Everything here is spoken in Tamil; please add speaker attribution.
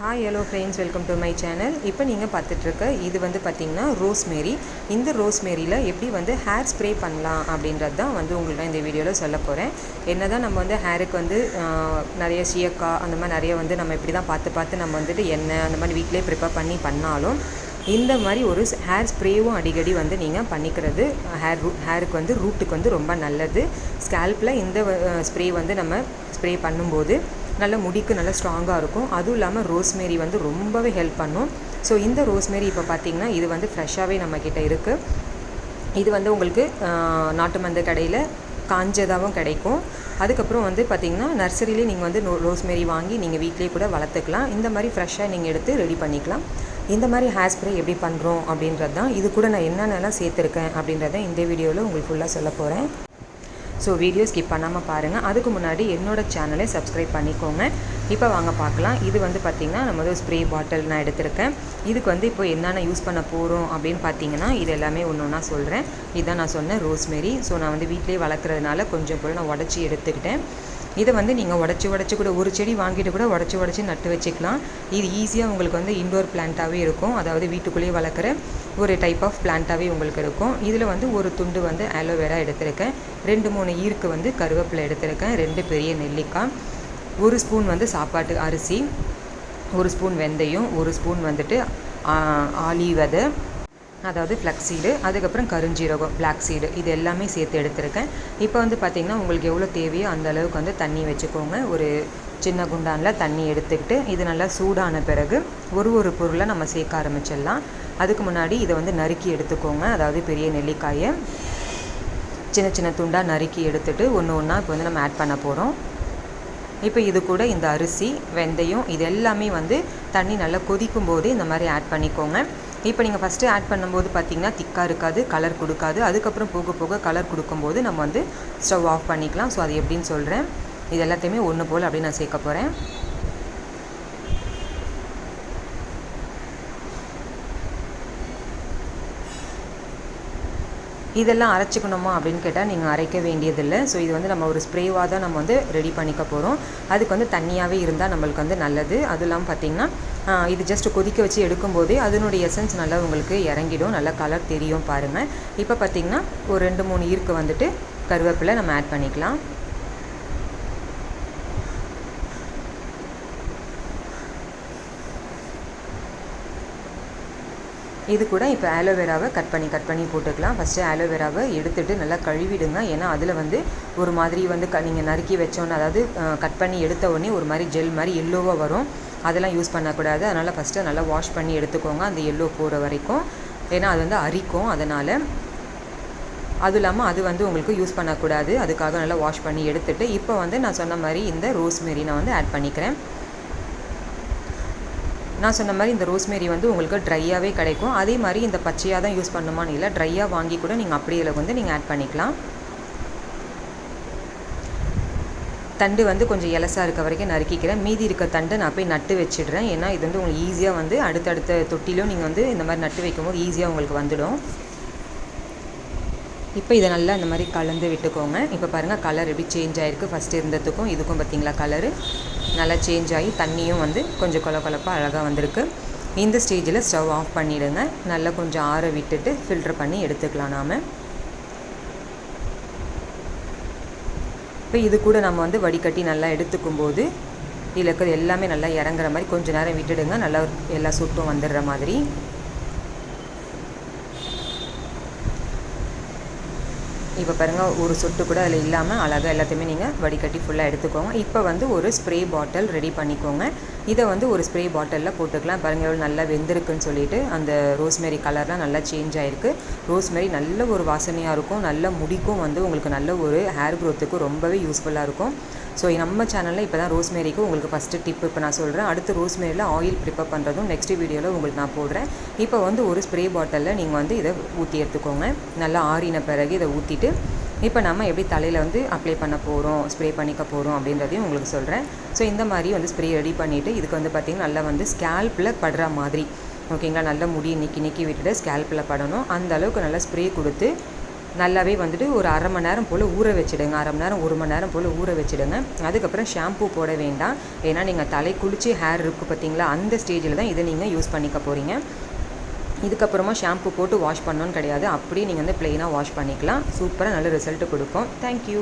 Speaker 1: Hi hello friends, welcome to my channel. இப்போ நீங்கள் பார்த்துட்ருக்க இது வந்து பார்த்திங்கன்னா ரோஸ்மேரி. இந்த ரோஸ்மேரியில் எப்படி வந்து ஹேர் ஸ்ப்ரே பண்ணலாம் அப்படின்றது தான் வந்து உங்களுக்கு இந்த வீடியோவில் சொல்ல போகிறேன். என்ன தான் நம்ம வந்து ஹேருக்கு வந்து நிறைய சீயக்காய் அந்த மாதிரி நிறைய வந்து நம்ம இப்படி தான் பார்த்து நம்ம வந்துட்டு எண்ணெய் அந்த மாதிரி வீட்டிலே ப்ரிப்பேர் பண்ணாலும் இந்த மாதிரி ஒரு ஹேர் ஸ்ப்ரேவும் அடிக்கடி வந்து நீங்கள் பண்ணிக்கிறது ஹேருக்கு வந்து ரூட்டுக்கு வந்து ரொம்ப நல்லது. ஸ்கேல்பில் இந்த ஸ்ப்ரே வந்து நம்ம ஸ்ப்ரே பண்ணும்போது நல்ல முடிக்கு நல்லா ஸ்ட்ராங்காக இருக்கும். அதுவும் இல்லாமல் ரோஸ்மேரி வந்து ரொம்பவே ஹெல்ப் பண்ணும். ஸோ இந்த ரோஸ்மேரி இப்போ பார்த்திங்கன்னா இது வந்து ஃப்ரெஷ்ஷாகவே நம்மக்கிட்ட இருக்குது. இது வந்து உங்களுக்கு நாட்டு மருந்து கடையில் காஞ்சதாகவும் கிடைக்கும். அதுக்கப்புறம் வந்து பார்த்திங்கன்னா நர்சரியிலே நீங்கள் வந்து ரோஸ்மேரி வாங்கி நீங்கள் வீட்டிலே கூட வளர்த்துக்கலாம். இந்த மாதிரி ஃப்ரெஷ்ஷாக நீங்கள் எடுத்து ரெடி பண்ணிக்கலாம். இந்த மாதிரி ஹேர் ஸ்ப்ரே எப்படி பண்ணுறோம் அப்படின்றது தான், இது கூட நான் என்னென்னலாம் சேர்த்துருக்கேன் அப்படின்றத இந்த வீடியோவில் உங்களுக்கு ஃபுல்லாக சொல்ல போகிறேன். ஸோ வீடியோ ஸ்கிப் பண்ணாமல் பாருங்கள். அதுக்கு முன்னாடி என்னோடய சேனலை சப்ஸ்கிரைப் பண்ணிக்கோங்க. இப்போ வாங்க பார்க்கலாம். இது வந்து பார்த்திங்கன்னா நம்ம வந்து ஸ்ப்ரே பாட்டில் நான் எடுத்திருக்கேன். இதுக்கு வந்து இப்போ என்னென்ன யூஸ் பண்ண போகிறோம் அப்படின்னு பார்த்தீங்கன்னா இது எல்லாமே ஒன்று ஒன்றா சொல்கிறேன். இதுதான் நான் சொன்னேன் ரோஸ்மேரி. ஸோ நான் வந்து வீட்டிலே வளர்க்குறதுனால கொஞ்சம் போல் நான் உடச்சி எடுத்துக்கிட்டேன். இதை வந்து நீங்கள் உடச்சி கூட ஒரு செடி வாங்கிட்டு கூட உடச்சி நட்டு வச்சுக்கலாம். இது ஈஸியாக உங்களுக்கு வந்து இன்டோர் பிளான்ட்டாகவே இருக்கும். அதாவது வீட்டுக்குள்ளேயே வளர்க்குற ஒரு டைப் ஆஃப் பிளான்ட்டாகவே உங்களுக்கு இருக்கும். இதில் வந்து ஒரு துண்டு வந்து ஆலோவேரா எடுத்திருக்கேன். 2-3 ஈர்க்கு வந்து கருவேப்பிலை எடுத்திருக்கேன். 2 பெரிய நெல்லிக்காய், 1 ஸ்பூன் வந்து சாப்பாட்டு அரிசி, 1 ஸ்பூன் வெந்தயம், 1 ஸ்பூன் வந்துட்டு ஆலி விதை, அதாவது ஃப்ளக்ஸ் சீடு, அதுக்கப்புறம் கருஞ்சீரகம் பிளாக் சீடு, இது எல்லாமே சேர்த்து எடுத்திருக்கேன். இப்போ வந்து பார்த்திங்கன்னா உங்களுக்கு எவ்வளோ தேவையோ அந்த அளவுக்கு வந்து தண்ணி வச்சுக்கோங்க. ஒரு சின்ன குண்டானில் தண்ணி எடுத்துக்கிட்டு இது நல்லா சூடான பிறகு ஒரு பொருளை நம்ம சேர்க்க ஆரம்பிச்சிடலாம். அதுக்கு முன்னாடி இதை வந்து நறுக்கி எடுத்துக்கோங்க. அதாவது பெரிய நெல்லிக்காயை சின்ன துண்டாக நறுக்கி எடுத்துகிட்டு ஒன்று இப்போ வந்து நம்ம ஆட் பண்ண போகிறோம். இப்போ இது கூட இந்த அரிசி, வெந்தயம் இது எல்லாமே வந்து தண்ணி நல்லா கொதிக்கும் போது இந்த மாதிரி ஆட் பண்ணிக்கோங்க. இப்போ நீங்கள் ஃபஸ்ட்டு ஆட் பண்ணும்போது பார்த்திங்கன்னா திக்காக இருக்காது, கலர் கொடுக்காது. அதுக்கப்புறம் போக கலர் கொடுக்கும்போது நம்ம வந்து ஸ்டவ் ஆஃப் பண்ணிக்கலாம். ஸோ அது எப்படின்னு சொல்கிறேன். இது எல்லாத்தையுமே ஒன்று போல் அப்படின்னு நான் சேர்க்க போகிறேன். இதெல்லாம் அரைச்சிக்கணுமா அப்படின்னு கேட்டால் நீங்கள் அரைக்க வேண்டியதில்லை. ஸோ இது வந்து நம்ம ஒரு ஸ்ப்ரேவாக தான் நம்ம வந்து ரெடி பண்ணிக்க போகிறோம். அதுக்கு வந்து தண்ணியாகவே இருந்தால் நம்மளுக்கு வந்து நல்லது. அது இல்லாமல் பார்த்திங்கன்னா இது ஜஸ்ட் கொதிக்க வச்சு எடுக்கும்போதே அதனுடைய எசன்ஸ் நல்லா உங்களுக்கு இறங்கிடும், நல்லா கலர் தெரியும் பாருங்கள். இப்போ பார்த்திங்கன்னா ஒரு 2-3 ஈர்க்கு வந்துட்டு கருவேப்பிலை நம்ம ஆட் பண்ணிக்கலாம். இது கூட இப்போ ஆலோவேராவை கட் பண்ணி போட்டுக்கலாம். ஃபஸ்ட்டு ஆலோவேராவை எடுத்துகிட்டு நல்லா கழுவிடுங்க. ஏன்னா அதில் வந்து ஒரு மாதிரி வந்து நீங்கள் நறுக்கி வச்சோன்னே, அதாவது கட் பண்ணி எடுத்த உடனே ஒரு மாதிரி ஜெல் மாதிரி எல்லோவாக வரும். அதெல்லாம் யூஸ் பண்ணக்கூடாது. அதனால் ஃபஸ்ட்டு நல்லா வாஷ் பண்ணி எடுத்துக்கோங்க அந்த எல்லோ போகிற வரைக்கும். ஏன்னா அது வந்து அரிக்கும். அதனால் அதுவும் இல்லாமல் அது வந்து உங்களுக்கு யூஸ் பண்ணக்கூடாது. அதுக்காக நல்லா வாஷ் பண்ணி எடுத்துகிட்டு இப்போ வந்து நான் சொன்ன மாதிரி இந்த ரோஸ்மேரி நான் வந்து ஆட் பண்ணிக்கிறேன். நான் சொன்ன மாதிரி இந்த ரோஸ்மேரி வந்து உங்களுக்கு ட்ரையாகவே கிடைக்கும். அதே மாதிரி இந்த பச்சையாக தான் யூஸ் பண்ணுமான்னு இல்லை, ட்ரையாக வாங்கி கூட நீங்கள் அப்படியே வந்து நீங்கள் ஆட் பண்ணிக்கலாம். தண்டு வந்து கொஞ்சம் எலசாக இருக்க வரைக்கும் நறுக்கிக்கிறேன். மீதி இருக்க தண்டை நான் போய் நட்டு வச்சிடுறேன். ஏன்னா இது வந்து உங்களுக்கு ஈஸியாக வந்து அடுத்தடுத்த தொட்டிலும் நீங்கள் வந்து இந்த மாதிரி நட்டு வைக்கும்போது ஈஸியாக உங்களுக்கு வந்துடும். இப்போ இதை நல்லா இந்த மாதிரி கலந்து விட்டுக்கோங்க. இப்போ பாருங்கள் கலர் எப்படி சேஞ்ச் ஆகிருக்கு. ஃபஸ்ட்டு இருந்ததுக்கும் இதுக்கும் பார்த்திங்களா கலரு நல்லா சேஞ்ச் ஆகி தண்ணியும் வந்து கொஞ்சம் கொலப்பாக அழகாக வந்திருக்கு. இந்த ஸ்டேஜில் ஸ்டவ் ஆஃப் பண்ணிவிடுங்க. நல்லா கொஞ்சம் ஆற விட்டுட்டு ஃபில்டர் பண்ணி எடுத்துக்கலாம் நாம். இப்போ இது கூட நம்ம வந்து வடிகட்டி நல்லா எடுத்துக்கும் போது இதில் இருக்கிறது எல்லாமே நல்லா இறங்குற மாதிரி கொஞ்சம் நேரம் விட்டுடுங்க. நல்லா எல்லா சுட்டும் வந்துடுற மாதிரி. இப்போ பாருங்கள் ஒரு சொட்டு கூட அதில் இல்லாமல் அழகாக எல்லாத்தையுமே நீங்கள் வடிகட்டி ஃபுல்லாக எடுத்துக்கோங்க. இப்போ வந்து ஒரு ஸ்ப்ரே பாட்டில் ரெடி பண்ணிக்கோங்க. இதை வந்து ஒரு ஸ்ப்ரே பாட்டிலில் போட்டுக்கலாம். பாருங்கள் எவ்வளோ நல்லா வெந்திருக்குன்னு சொல்லிட்டு அந்த ரோஸ்மேரி கலர்லாம் நல்லா சேஞ்ச் ஆகிருக்கு. ரோஸ்மேரி நல்ல ஒரு வாசனையாக இருக்கும். நல்ல முடிக்கும் வந்து உங்களுக்கு நல்ல ஒரு ஹேர் க்ரோத்துக்கு ரொம்பவே யூஸ்ஃபுல்லாக இருக்கும். ஸோ நம்ம சேனலில் இப்போ தான் ரோஸ்மேரிக்கு உங்களுக்கு ஃபஸ்ட்டு டிப் இப்போ நான் சொல்கிறேன். அடுத்து ரோஸ்மேரியில் ஆயில் ப்ரிப்பேர் பண்ணுறதும் நெக்ஸ்ட் வீடியோவில் உங்களுக்கு நான் போடுறேன். இப்போ வந்து ஒரு ஸ்ப்ரே பாட்டிலில் நீங்கள் வந்து இதை ஊற்றி எடுத்துக்கோங்க. நல்லா ஆறின பிறகு இதை ஊற்றிட்டு இப்போ நம்ம எப்படி தலையில் வந்து அப்ளை பண்ண போகிறோம், ஸ்ப்ரே பண்ணிக்க போகிறோம் அப்படின்றதையும் உங்களுக்கு சொல்கிறேன். ஸோ இந்த மாதிரி வந்து ஸ்ப்ரே ரெடி பண்ணிவிட்டு இதுக்கு வந்து பார்த்திங்கன்னா நல்லா வந்து ஸ்கேல்பில் படுற மாதிரி, ஓகேங்களா, நல்லா முடி நிக்கி விட்டுட்டு ஸ்கேல்பில் படணும். அந்த அளவுக்கு நல்லா ஸ்ப்ரே கொடுத்து நல்லாவே வந்துட்டு ஒரு அரை மணி நேரம் போல் ஊற வச்சுடுங்க. அரை மணி நேரம் 1 மணி நேரம் போல் ஊற வச்சுடுங்க. அதுக்கப்புறம் ஷாம்பூ போட வேண்டாம். ஏன்னா நீங்கள் தலை குளிச்சு ஹேர் இருக்குது பார்த்தீங்களா, அந்த ஸ்டேஜில் தான் இதை நீங்கள் யூஸ் பண்ணிக்க போகிறீங்க. இதுக்கப்புறமா ஷாம்பூ போட்டு வாஷ் பண்ணணுன்னு கிடையாது. அப்படியே நீங்கள் வந்து ப்ளெயினாக வாஷ் பண்ணிக்கலாம். சூப்பராக நல்ல ரிசல்ட்டு கொடுக்கும். தேங்க்யூ.